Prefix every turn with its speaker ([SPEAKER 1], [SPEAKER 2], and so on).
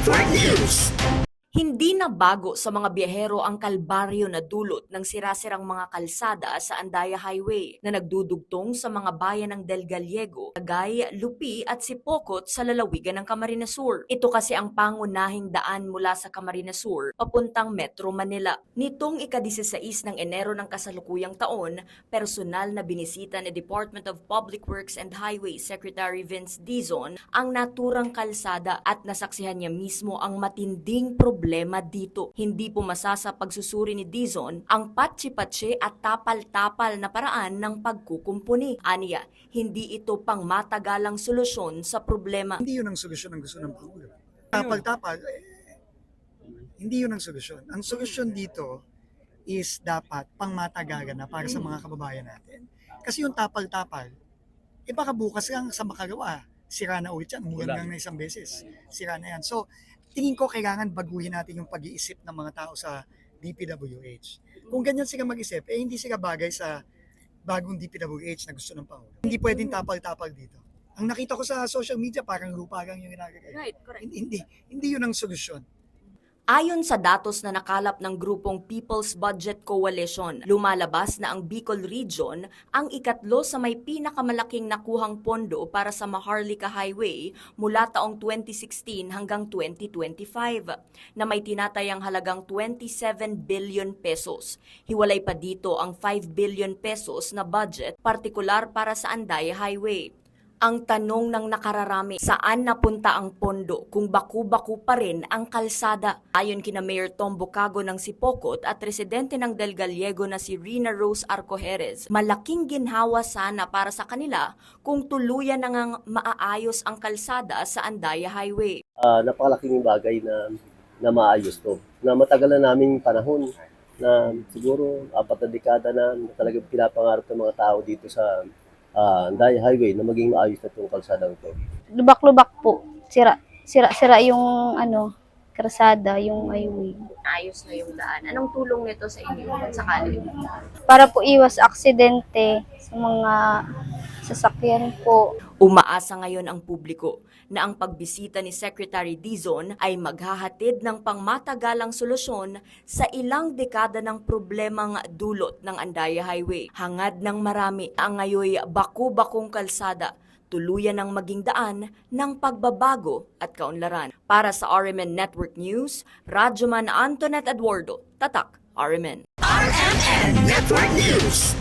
[SPEAKER 1] Network News.
[SPEAKER 2] Hindi na bago sa mga biyahero ang kalbaryo na dulot ng sirasirang mga kalsada sa Andaya Highway na nagdudugtong sa mga bayan ng Del Gallego, Tagay, Lupi at Sipocot sa lalawigan ng Camarines Sur. Ito kasi ang pangunahing daan mula sa Camarines Sur papuntang Metro Manila. Nitong ika-16 ng Enero ng kasalukuyang taon, personal na binisita ni Department of Public Works and Highways Secretary Vince Dizon ang naturang kalsada at nasaksihan niya mismo ang matinding problema dito. Hindi pumasa sa pagsusuri ni Dizon ang patsi-patsi at tapal-tapal na paraan ng pagkukumpuni. Aniya, hindi ito pang matagalang solusyon sa problema.
[SPEAKER 3] Hindi yun ang solusyon ng gusto ng Pangulo. Tapal-tapal, hindi yun ang solusyon. Ang solusyon dito is dapat pangmatagalan na para sa mga kababayan natin. Kasi yung tapal-tapal, baka bukas lang sa makagawa, sira na ulit yan, umulan lang na isang beses, sira na yan. So, tingin ko kailangan baguhin natin yung pag-iisip ng mga tao sa DPWH. Kung ganyan sila mag-isip, hindi sila bagay sa bagong DPWH na gusto ng Pangulo. Hindi pwedeng tapal-tapal dito. Ang nakita ko sa social media, parang lupa lang yung ginagagay.
[SPEAKER 2] Right, correct.
[SPEAKER 3] Hindi yun ang solusyon.
[SPEAKER 2] Ayon sa datos na nakalap ng grupong People's Budget Coalition, lumalabas na ang Bicol Region ang ikatlo sa may pinakamalaking nakuhang pondo para sa Maharlika Highway mula taong 2016 hanggang 2025 na may tinatayang halagang 27 billion pesos. Hiwalay pa dito ang 5 billion pesos na budget partikular para sa Andaya Highway. Ang tanong ng nakararami, saan napunta ang pondo kung baku-baku pa rin ang kalsada? Ayon kina Mayor Tom Bocago ng Sipocot at residente ng Del Gallego na si Rina Rose Arcojeres, malaking ginhawa sana para sa kanila kung tuluyan na ngang maaayos ang kalsada sa Andaya Highway.
[SPEAKER 4] Napakalaking bagay na maayos to. Na matagal na naming panahon na siguro 4 na dekada na talagang pinapangarap ng mga tao dito sa Andaya Highway na maging maayos na itong kalsadang ito.
[SPEAKER 5] Lubak-lubak po. Sira yung kalsada, yung highway.
[SPEAKER 2] Ayos na yung daan. Anong tulong nito sa inyo at sakali?
[SPEAKER 5] Para po iwas aksidente sa mga sasakyan po.
[SPEAKER 2] Umaasa ngayon ang publiko na ang pagbisita ni Secretary Dizon ay maghahatid ng pangmatagalang solusyon sa ilang dekada ng problemang dulot ng Andaya Highway. Hangad ng marami ang ngayoy baku-bakong kalsada, tuluyan ng maging daan ng pagbabago at kaunlaran. Para sa RMN Network News, Radyoman Antoinette Eduardo, Tatak, RMN.
[SPEAKER 1] RMN Network News.